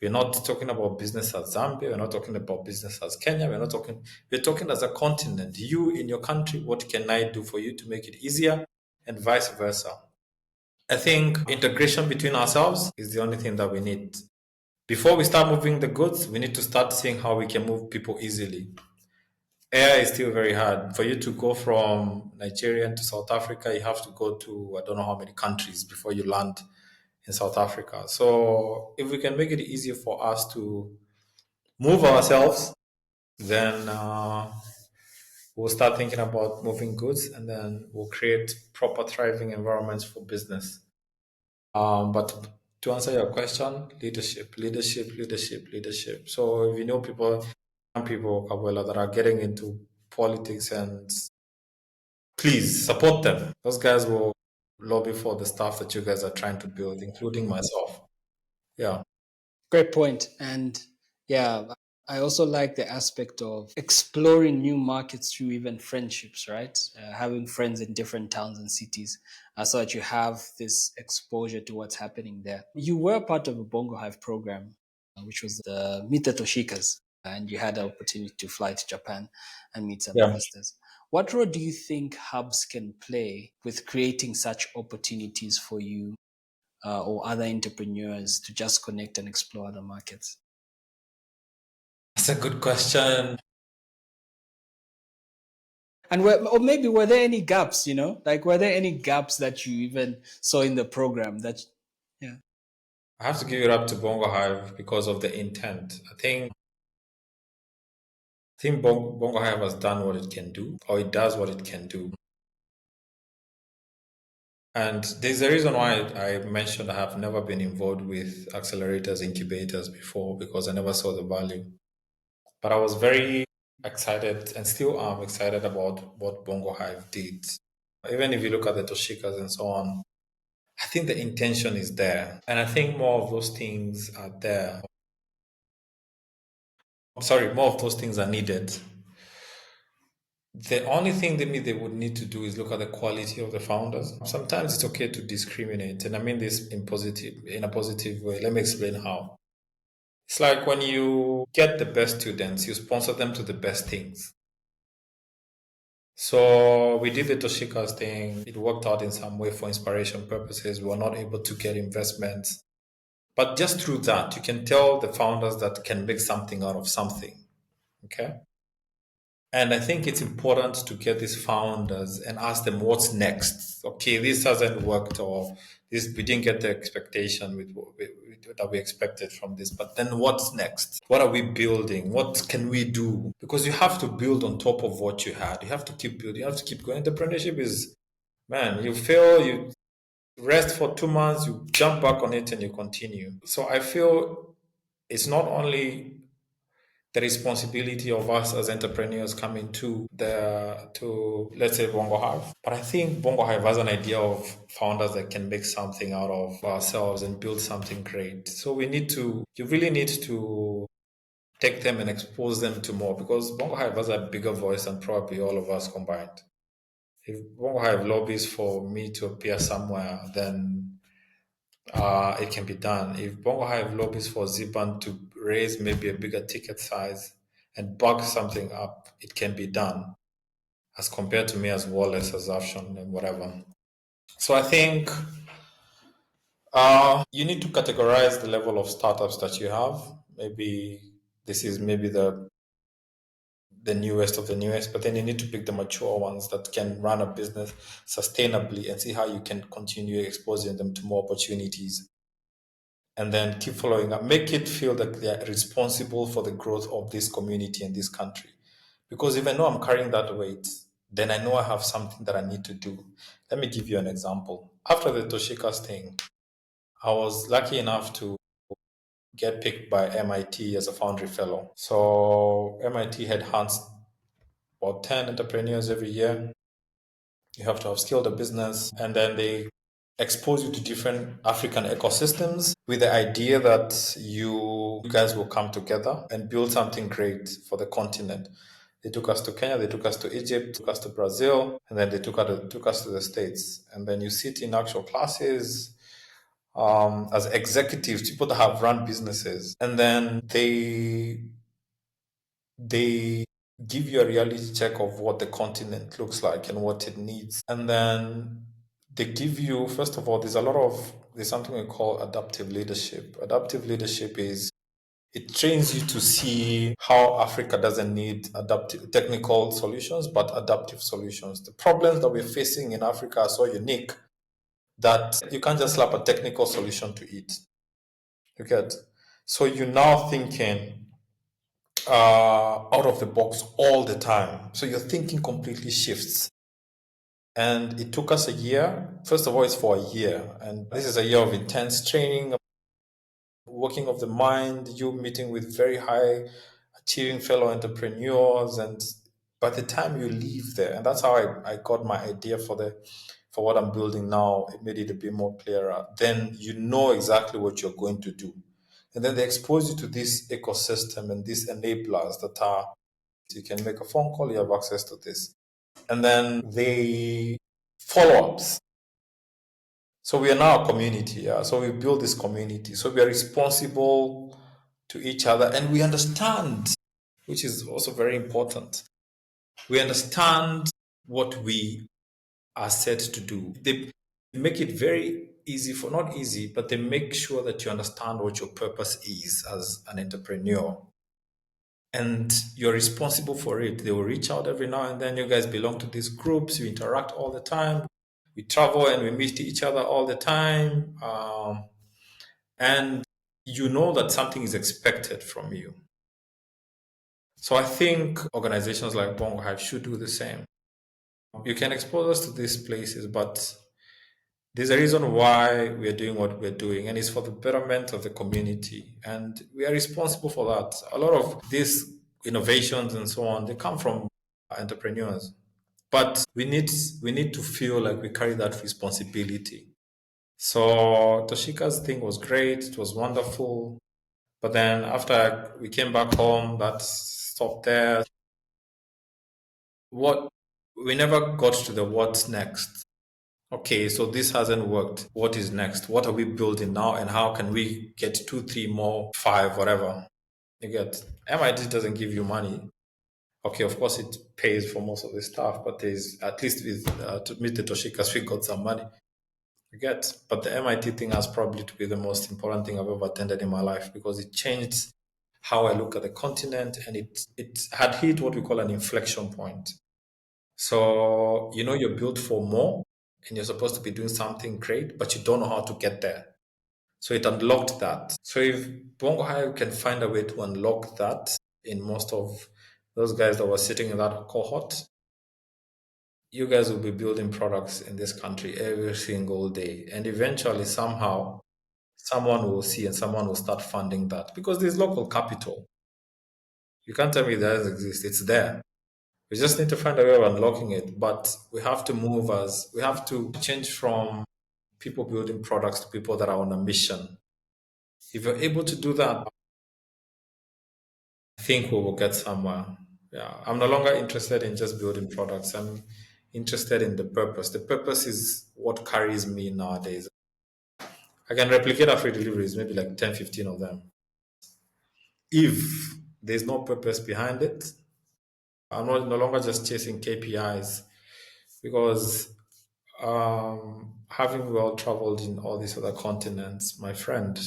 We're not talking about business as Zambia. We're not talking about business as Kenya. We're talking as a continent. You in your country, what can I do for you to make it easier? And vice versa. I think integration between ourselves is the only thing that we need. Before we start moving the goods, we need to start seeing how we can move people easily. Air is still very hard. For you to go from Nigeria to South Africa, you have to go to I don't know how many countries before you land in South Africa. So if we can make it easier for us to move ourselves, then we'll start thinking about moving goods and then we'll create proper thriving environments for business. But to answer your question, leadership, leadership, leadership, leadership. So if you know people, young people, Kabuela, that are getting into politics, and please support them. Those guys will lobby for the stuff that you guys are trying to build, including myself. Yeah. Great point. And yeah, I also like the aspect of exploring new markets through even friendships, right? Having friends in different towns and cities so that you have this exposure to what's happening there. You were part of a BongoHive program, which was the Meet the Toshikas, and you had the opportunity to fly to Japan and meet some Yeah. investors. What role do you think hubs can play with creating such opportunities for you or other entrepreneurs to just connect and explore other markets? That's a good question. And or maybe were there any gaps, like were there any gaps that you even saw in the program that, yeah. I have to give it up to BongoHive because of the intent. I think BongoHive has done what it can do, or it does what it can do. And there's a reason why I mentioned I have never been involved with accelerators, incubators before because I never saw the value. But I was very excited and still am excited about what BongoHive did. Even if you look at the Toshikas and so on, I think the intention is there. And I think more of those things are there. Sorry, more of those things are needed. The only thing they would need to do is look at the quality of the founders. Sometimes it's okay to discriminate, and I mean this in a positive way. Let me explain how. It's like when you get the best students, you sponsor them to the best things. So we did the Toshika's thing. It worked out in some way for inspiration purposes. We were not able to get investments. But just through that, you can tell the founders that can make something out of something. Okay. And I think it's important to get these founders and ask them what's next. Okay, this hasn't worked, or this we didn't get the expectation that we expected from this. But then what's next? What are we building? What can we do? Because you have to build on top of what you had. You have to keep building. You have to keep going. Entrepreneurship is, man, you fail, you rest for 2 months, you jump back on it, and you continue. So I feel it's not only the responsibility of us as entrepreneurs coming to let's say BongoHive. But I think BongoHive has an idea of founders that can make something out of ourselves and build something great. So you really need to take them and expose them to more, because BongoHive has a bigger voice than probably all of us combined. If BongoHive lobbies for me to appear somewhere, then it can be done. If BongoHive lobbies for Ziban to raise maybe a bigger ticket size and bulk something up, it can be done, as compared to me as Wallace, as Afshon, and whatever. So I think you need to categorize the level of startups that you have. Maybe this is maybe the newest of the newest, but then you need to pick the mature ones that can run a business sustainably and see how you can continue exposing them to more opportunities, and then keep following up. Make it feel that they are responsible for the growth of this community and this country. Because if I know I'm carrying that weight, then I know I have something that I need to do. Let me give you an example. After the Toshika's thing, I was lucky enough to get picked by MIT as a foundry fellow. So MIT headhunts about 10 entrepreneurs every year. You have to have scaled a business, and then they expose you to different African ecosystems with the idea that you guys will come together and build something great for the continent. They took us to Kenya, they took us to Egypt, took us to Brazil, and then they took us to the States. And then you sit in actual classes as executives, people that have run businesses, and then they give you a reality check of what the continent looks like and what it needs. And then they give you, first of all, there's something we call adaptive leadership. Adaptive leadership is, it trains you to see how Africa doesn't need adaptive technical solutions, but adaptive solutions. The problems that we're facing in Africa are so unique that you can't just slap a technical solution to it. You get? So you're now thinking out of the box all the time. So your thinking completely shifts. And it took us a year. First of all, it's for a year. And this is a year of intense training, working of the mind, you meeting with very high achieving fellow entrepreneurs. And by the time you leave there, and that's how I got my idea for what I'm building now, it made it a bit more clearer. Then you know exactly what you're going to do. And then they expose you to this ecosystem and these enablers that are, you can make a phone call, you have access to this. And then they follow ups. So we are now a community. Yeah? So we build this community. So we are responsible to each other, and we understand, which is also very important. We understand what we are set to do. They make it very easy not easy, but they make sure that you understand what your purpose is as an entrepreneur. And you're responsible for it. They will reach out every now and then. You guys belong to these groups. You interact all the time. We travel and we meet each other all the time. And you know that something is expected from you. So I think organizations like BongoHive should do the same. You can expose us to these places, but there's a reason why we're doing what we're doing, and it's for the betterment of the community. And we are responsible for that. A lot of these innovations and so on, they come from entrepreneurs. But we need to feel like we carry that responsibility. So Toshika's thing was great, it was wonderful. But then after we came back home, that stopped there. What we never got to the what's next. Okay, so this hasn't worked. What is next? What are we building now, and how can we get two, three more, five, whatever? You get MIT doesn't give you money. Okay, of course it pays for most of the stuff, but there's at least with to meet the Toshikas, we got some money. You get, but the MIT thing has probably to be the most important thing I've ever attended in my life because it changed how I look at the continent, and it had hit what we call an inflection point. So you're built for more, and you're supposed to be doing something great, but you don't know how to get there. So it unlocked that. So if BongoHive can find a way to unlock that in most of those guys that were sitting in that cohort, you guys will be building products in this country every single day. And eventually, somehow, someone will see and someone will start funding that because there's local capital. You can't tell me it doesn't exist. It's there. We just need to find a way of unlocking it. But we have to change from people building products to people that are on a mission. If you're able to do that, I think we will get somewhere. Yeah, I'm no longer interested in just building products. I'm interested in the purpose. The purpose is what carries me nowadays. I can replicate Afrey deliveries, maybe like 10, 15 of them. If there's no purpose behind it, I'm no longer just chasing KPIs because having well traveled in all these other continents, my friend,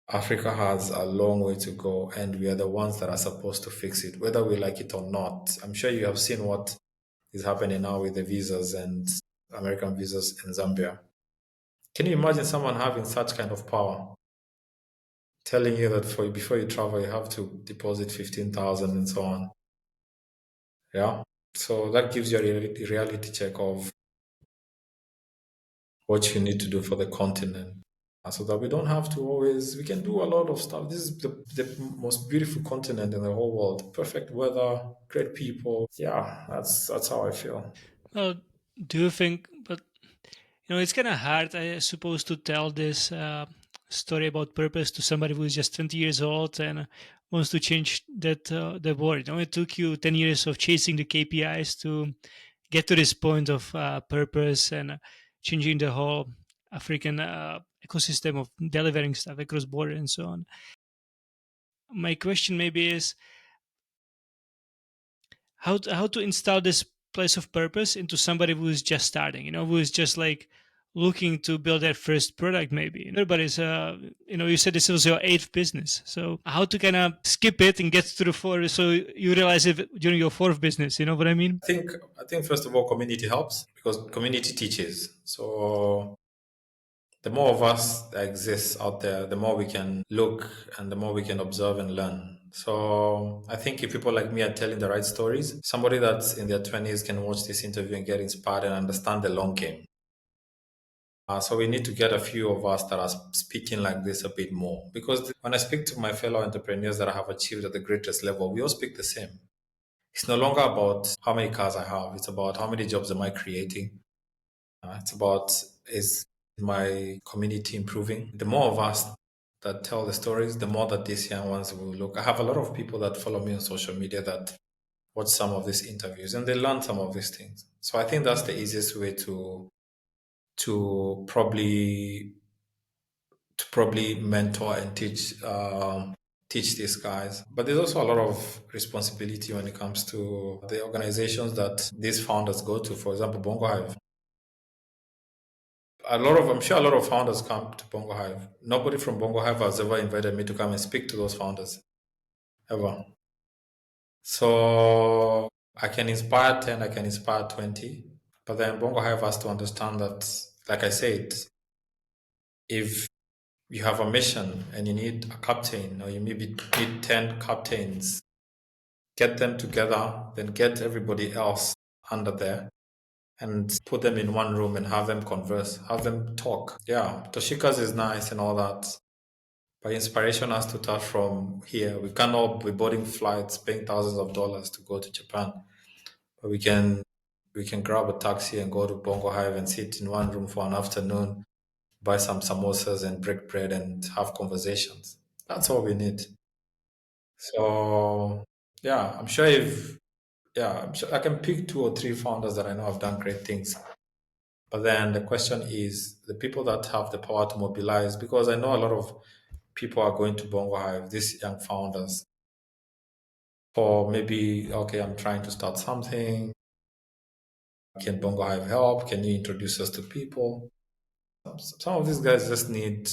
Africa has a long way to go, and we are the ones that are supposed to fix it, whether we like it or not. I'm sure you have seen what is happening now with the visas and American visas in Zambia. Can you imagine someone having such kind of power, telling you that before you travel, you have to deposit 15,000 and so on? Yeah. So that gives you a reality check of what you need to do for the continent. So that we don't have to always, we can do a lot of stuff. This is the most beautiful continent in the whole world. Perfect weather, great people. Yeah, that's how I feel. Well, do you think? But it's kind of hard, I suppose, to tell this story about purpose to somebody who's just 20 years old and wants to change the world. It took you 10 years of chasing the KPIs to get to this point of purpose and changing the whole African ecosystem of delivering stuff across border and so on. My question maybe is how to install this place of purpose into somebody who is just starting, who is just like looking to build their first product maybe. Everybody's you said this was your eighth business, so how to kind of skip it and get to the fourth so you realize it during your fourth business, you know what I mean? I think first of all, community helps because community teaches. So the more of us that exists out there, the more we can look and the more we can observe and learn. So I think if people like me are telling the right stories, somebody that's in their 20s can watch this interview and get inspired and understand the long game. So we need to get a few of us that are speaking like this a bit more. Because when I speak to my fellow entrepreneurs that I have achieved at the greatest level, we all speak the same. It's no longer about how many cars I have. It's about how many jobs am I creating. It's about is my community improving. The more of us that tell the stories, the more that these young ones will look. I have a lot of people that follow me on social media that watch some of these interviews and they learn some of these things. So I think that's the easiest way to probably mentor and teach these guys. But there's also a lot of responsibility when it comes to the organizations that these founders go to. For example, BongoHive. I'm sure a lot of founders come to BongoHive. Nobody from BongoHive has ever invited me to come and speak to those founders, ever. So I can inspire 10, I can inspire 20. But then BongoHive has to understand that, like I said, if you have a mission and you need a captain or you maybe need 10 captains, get them together, then get everybody else under there and put them in one room and have them converse, have them talk. Yeah, Toshika's is nice and all that. But inspiration has to start from here. We cannot be boarding flights, paying thousands of dollars to go to Japan. But we can grab a taxi and go to BongoHive and sit in one room for an afternoon, buy some samosas and break bread and have conversations. That's all we need. So yeah, I'm sure I can pick two or three founders that I know have done great things. But then the question is the people that have the power to mobilize, because I know a lot of people are going to BongoHive, these young founders, for maybe, okay, I'm trying to start something. Can BongoHive help? Can you introduce us to people? Some of these guys just need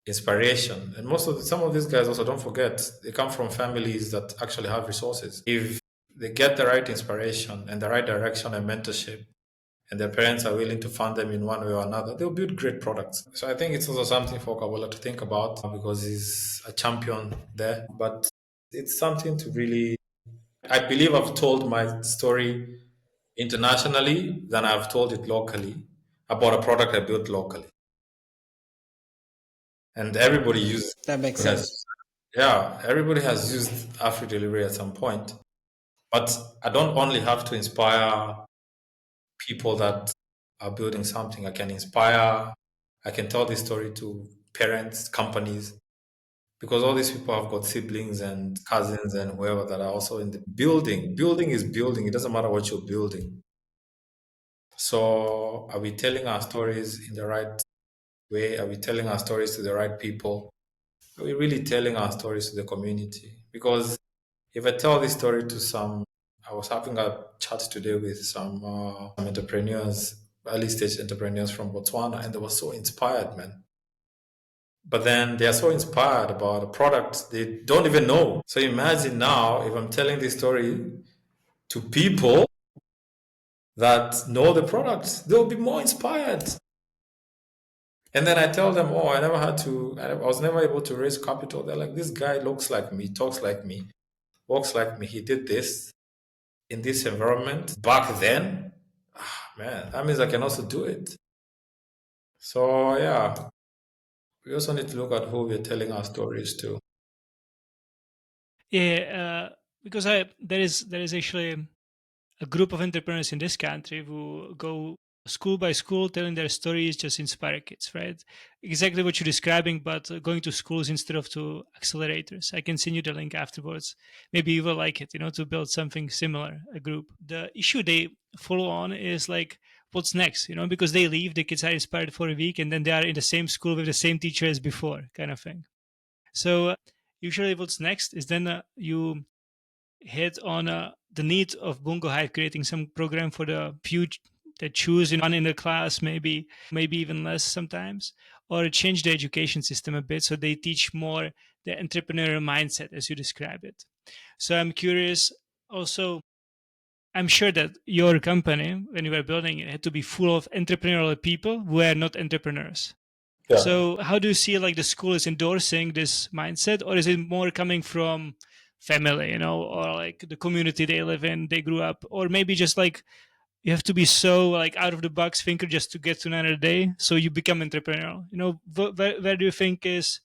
inspiration. And some of these guys also, don't forget, they come from families that actually have resources. If they get the right inspiration and the right direction and mentorship, and their parents are willing to fund them in one way or another, they'll build great products. So I think it's also something for Kabbalah to think about because he's a champion there. But it's something to really, I believe I've told my story internationally than I've told it locally about a product I built locally. And everybody uses That makes has sense. yeah, everybody has used AfriDelivery at some point. But I don't only have to inspire people that are building something. I can tell this story to parents, companies, because all these people have got siblings and cousins and whoever that are also in the building. Building is building. It doesn't matter what you're building. So are we telling our stories in the right way? Are we telling our stories to the right people? Are we really telling our stories to the community? Because if I tell this story to I was having a chat today with some entrepreneurs, early stage entrepreneurs from Botswana, and they were so inspired, man. But then they are so inspired about a product they don't even know. So imagine now if I'm telling this story to people that know the product, they'll be more inspired. And then I tell them, oh, I was never able to raise capital. They're like, this guy looks like me, talks like me, walks like me. He did this in this environment back then. Ah, man, that means I can also do it. So, yeah, we also need to look at who we're telling our stories to. Yeah, because there is actually a group of entrepreneurs in this country who go school by school telling their stories, just inspire kids, right? Exactly what you're describing, but going to schools instead of to accelerators. I can send you the link afterwards. Maybe you will like it, to build something similar, a group. The issue they follow on is like, what's next, because they leave, the kids are inspired for a week, and then they are in the same school with the same teacher as before, kind of thing. So usually what's next is then you hit on the need of BongoHive creating some program for the few that choose one in the class, maybe even less sometimes, or change the education system a bit so they teach more the entrepreneurial mindset as you describe it. So I'm curious also. I'm sure that your company, when you were building it, had to be full of entrepreneurial people who are not entrepreneurs. Yeah. So how do you see like the school is endorsing this mindset, or is it more coming from family, or like the community they live in, they grew up, or maybe just like you have to be so like out of the box thinker just to get to another day, so you become entrepreneurial? Where do you think is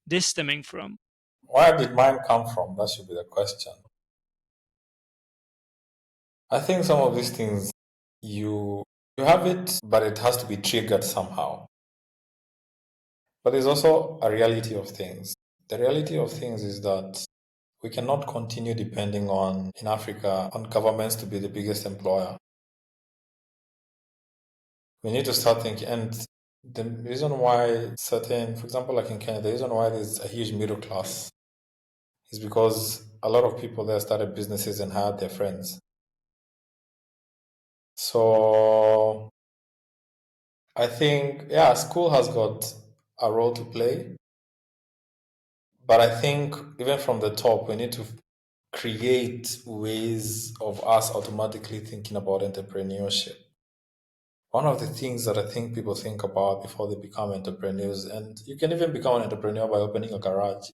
this stemming from? Where did mine come from? That should be the question. I think some of these things you you have it, but it has to be triggered somehow. But there's also a reality of things. The reality of things is that we cannot continue depending in Africa, on governments to be the biggest employer. We need to start thinking. And the reason why for example, like in Kenya, the reason why there's a huge middle class is because a lot of people there started businesses and hired their friends. So I think, yeah, school has got a role to play. But I think even from the top, we need to create ways of us automatically thinking about entrepreneurship. One of the things that I think people think about before they become entrepreneurs, and you can even become an entrepreneur by opening a garage.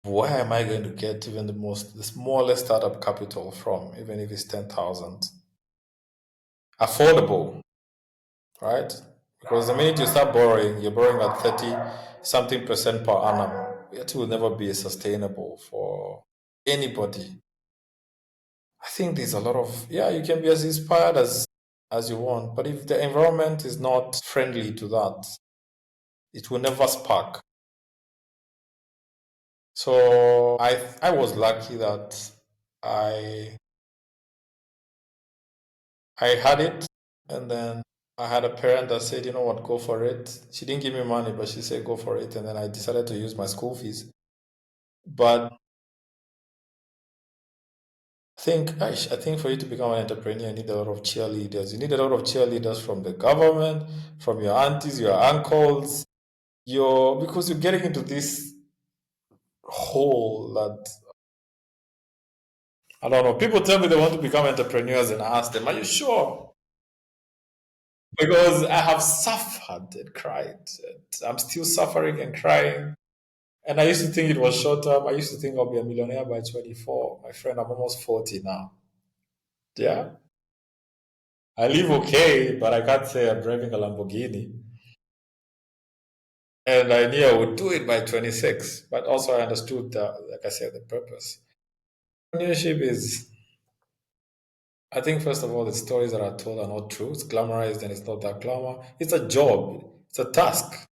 Where am I going to get even the smallest startup capital from, even if it's 10,000? Affordable, right? Because the minute you start borrowing, you're borrowing at 30 something percent per annum. It will never be sustainable for anybody. I think there's a lot of, yeah, you can be as inspired as you want, but if the environment is not friendly to that, it will never spark. So I was lucky that I I had it, and then I had a parent that said, you know what, go for it. She didn't give me money, but she said go for it, and then I decided to use my school fees. But I think for you to become an entrepreneur, you need a lot of cheerleaders. You need a lot of cheerleaders from the government, from your aunties, your uncles, because you're getting into this hole that I don't know. People tell me they want to become entrepreneurs, and I ask them, "Are you sure?" Because I have suffered and cried. And I'm still suffering and crying. And I used to think it was short term. I used to think I'll be a millionaire by 24. My friend, I'm almost 40 now. Yeah. I live okay, but I can't say I'm driving a Lamborghini. And I knew I would do it by 26. But also, I understood, like I said, the purpose. Entrepreneurship is, I think, first of all, the stories that are told are not true. It's glamorized and it's not that glamour. It's a job, it's a task.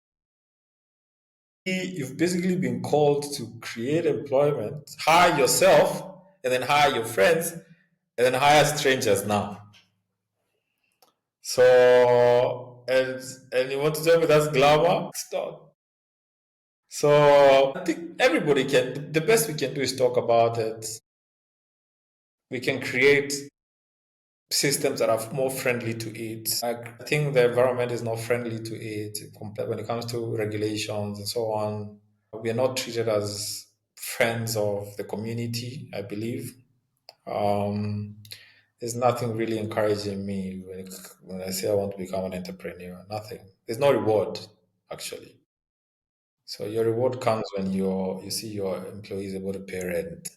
You've basically been called to create employment, hire yourself, and then hire your friends, and then hire strangers now. So, and you want to tell me that's glamour? It's not. So, I think everybody can, the best we can do is talk about it. We can create systems that are more friendly to it. I think the environment is not friendly to it when it comes to regulations and so on. We are not treated as friends of the community, I believe. Um, there's nothing really encouraging me when I say I want to become an entrepreneur. Nothing. There's no reward, actually. So your reward comes when you see your employees able to pay rent.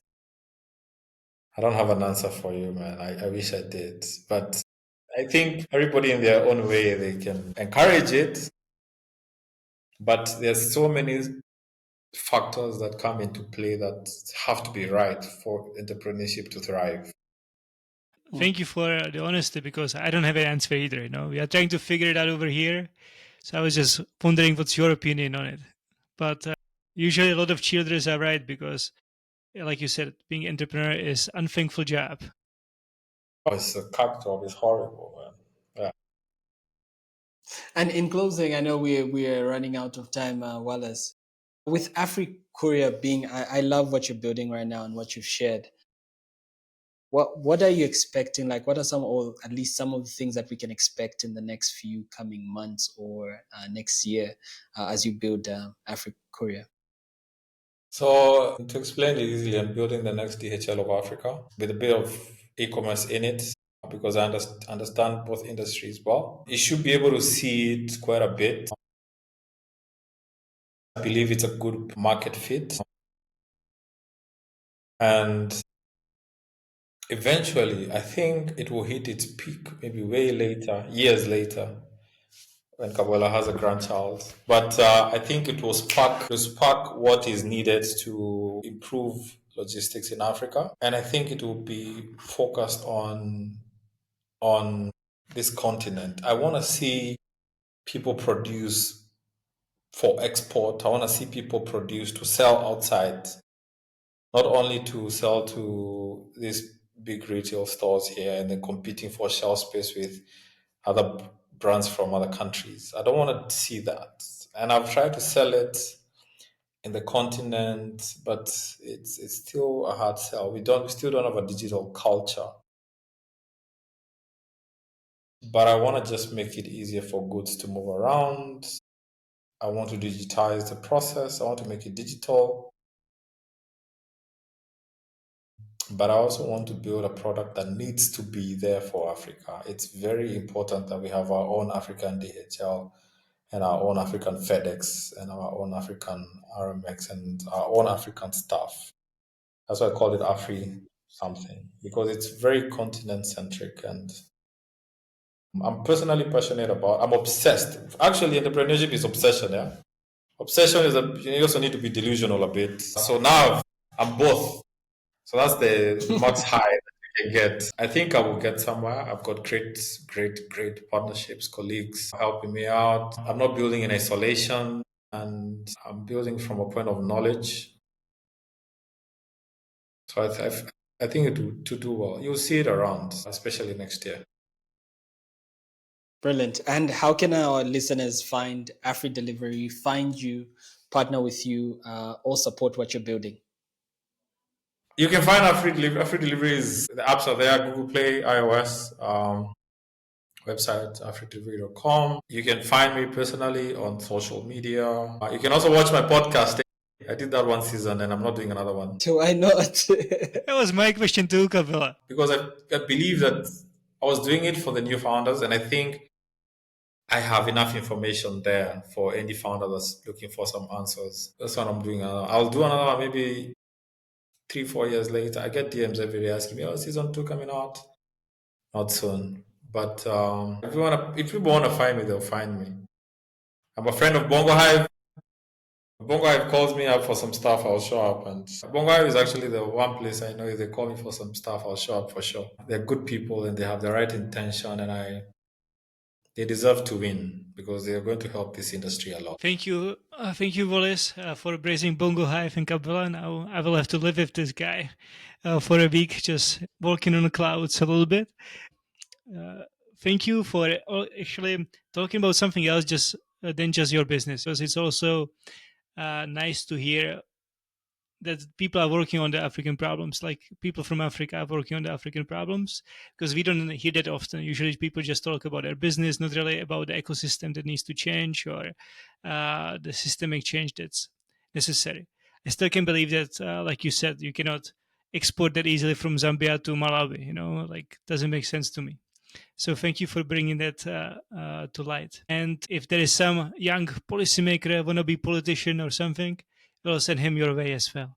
I don't have an answer for you, man. I wish I did. But I think everybody in their own way, they can encourage it. But there's so many factors that come into play that have to be right for entrepreneurship to thrive. Thank you for the honesty because I don't have an answer either. We are trying to figure it out over here. So I was just wondering what's your opinion on it. But usually a lot of children are right because, like you said, being entrepreneur is unthankful job. Oh, it's a cut job. It's horrible, man. Yeah. And in closing, I know we're running out of time, Wallace. With Courier being, I love what you're building right now and what you've shared. What are you expecting? Like, what are some, or at least some of the things that we can expect in the next few coming months or next year as you build Courier? So to explain it easily, I'm building the next DHL of Africa with a bit of e-commerce in it because I understand both industries well. You should be able to see it quite a bit. I believe it's a good market fit. And eventually, I think it will hit its peak maybe way later, years later, when Kabola has a grandchild. But I think it will spark what is needed to improve logistics in Africa. And I think it will be focused on this continent. I want to see people produce for export. I want to see people produce to sell outside, not only to sell to these big retail stores here and then competing for shelf space with other brands from other countries. I don't want to see that. And I've tried to sell it in the continent, but it's still a hard sell. We still don't have a digital culture. But I want to just make it easier for goods to move around. I want to digitize the process. I want to make it digital. But I also want to build a product that needs to be there for Africa. It's very important that we have our own African DHL and our own African FedEx and our own African RMX and our own African stuff. That's why I call it Afrey something because it's very continent centric and I'm personally passionate about. I'm obsessed. Actually, entrepreneurship is obsession. Yeah, obsession is you also need to be delusional a bit. So now I'm both. So that's the max high that you can get. I think I will get somewhere. I've got great partnerships, colleagues helping me out. I'm not building in isolation, and I'm building from a point of knowledge. So I think it will to do well. You'll see it around, especially next year. Brilliant. And how can our listeners find AfriDelivery, find you, partner with you, or support what you're building? You can find AfriDelivery. AfriDelivery is the apps are there: Google Play, iOS. Website afridelivery.com. You can find me personally on social media. You can also watch my podcast. I did that one season and I'm not doing another one. So why not? That was my question too, Kabila. Because I believe that I was doing it for the new founders, and I think I have enough information there for any founder that's looking for some answers. That's what I'm doing. I'll do another one maybe 3-4 years later. I get DMs every day asking me, "Oh, season 2 coming out?" Not soon. But if people wanna find me, they'll find me. I'm a friend of BongoHive. BongoHive calls me up for some stuff, I'll show up. And BongoHive is actually the one place I know if they call me for some stuff, I'll show up for sure. They're good people and they have the right intention, and they deserve to win because they are going to help this industry a lot. Thank you, Wallace, for embracing BongoHive and Kabila. Now I will have to live with this guy for a week, just walking on the clouds a little bit. Thank you for actually talking about something else just than just your business, because it's also nice to hear that people are working on the African problems, like people from Africa are working on the African problems, because we don't hear that often. Usually people just talk about their business, not really about the ecosystem that needs to change or the systemic change that's necessary. I still can believe that, like you said, you cannot export that easily from Zambia to Malawi, like doesn't make sense to me. So thank you for bringing that to light. And if there is some young policymaker, wannabe politician or something, we'll send him your way as well.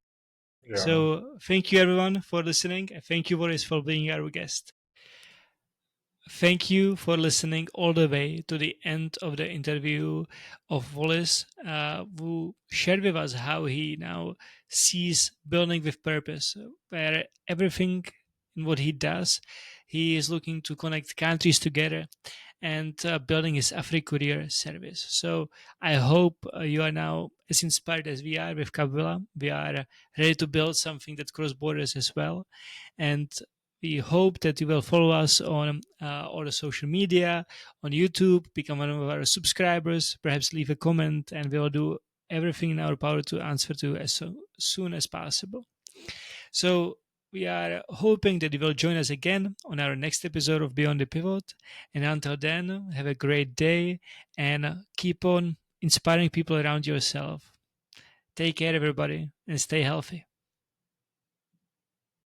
Yeah. So thank you everyone for listening. Thank you, Boris, for being our guest. Thank you for listening all the way to the end of the interview of Wallace, who shared with us how he now sees building with purpose, where everything in what he does, he is looking to connect countries together and building his Afrey Courier service. So I hope you are now as inspired as we are with Kabila. We are ready to build something that cross borders as well. And we hope that you will follow us on all the social media, on YouTube, become one of our subscribers, perhaps leave a comment, and we'll do everything in our power to answer to as soon as possible. So we are hoping that you will join us again on our next episode of Beyond the Pivot. And until then, have a great day and keep on inspiring people around yourself. Take care, everybody, and stay healthy.